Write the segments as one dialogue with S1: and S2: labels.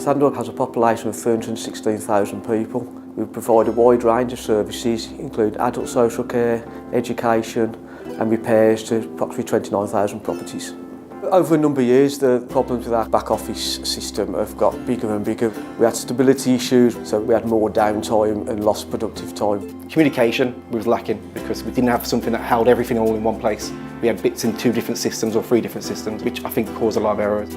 S1: Sandwell has a population of 316,000 people. We provide a wide range of services, including adult social care, education and repairs to approximately 29,000 properties. Over a number of years, the problems with our back office system have got bigger and bigger. We had stability issues, so we had more downtime and lost productive time.
S2: Communication was lacking because we didn't have something that held everything all in one place. We had bits in 2 different systems or 3 different systems, which I think caused a lot of errors.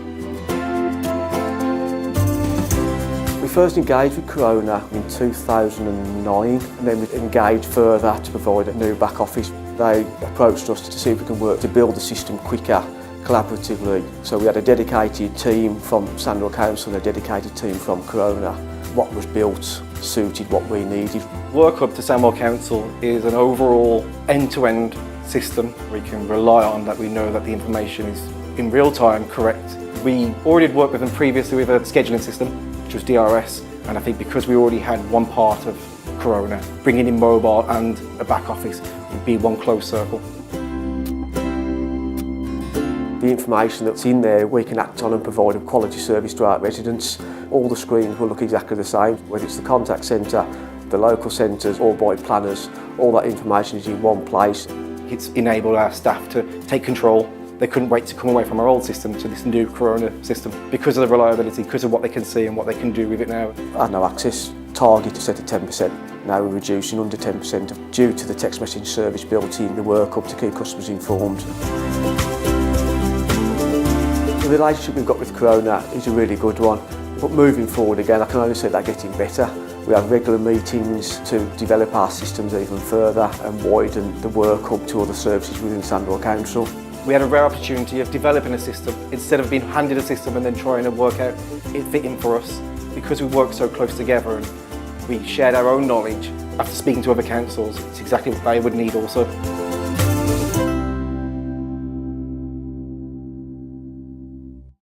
S1: We first engaged with Kirona in 2009 and then we engaged further to provide a new back office. They approached us to see if we can work to build the system quicker, collaboratively. So we had a dedicated team from Sandwell Council and a dedicated team from Kirona. What was built suited what we needed.
S2: Work-up to Sandwell Council is an overall end-to-end system we can rely on, that we know that the information is in real time correct. We already worked with them previously with a scheduling system, which was DRS, and I think because we already had one part of Kirona, bringing in mobile and a back office would be one closed circle.
S1: The information that's in there we can act on and provide a quality service to our residents. All the screens will look exactly the same, whether it's the contact centre, the local centres or by planners. All that information is in one place.
S2: It's enabled our staff to take control. They couldn't wait to come away from our old system to this new Kirona system because of the reliability, because of what they can see and what they can do with it now.
S1: Our no access target is set at 10%. Now we're reducing under 10% due to the text message service built in the work up to keep customers informed. The relationship we've got with Kirona is a really good one, but moving forward again I can only say they're getting better. We have regular meetings to develop our systems even further and widen the work up to other services within Sandwell Council.
S2: We had a rare opportunity of developing a system instead of being handed a system and then trying to work out it fit in for us. Because we worked so close together and we shared our own knowledge, after speaking to other councils, it's exactly what they would need also.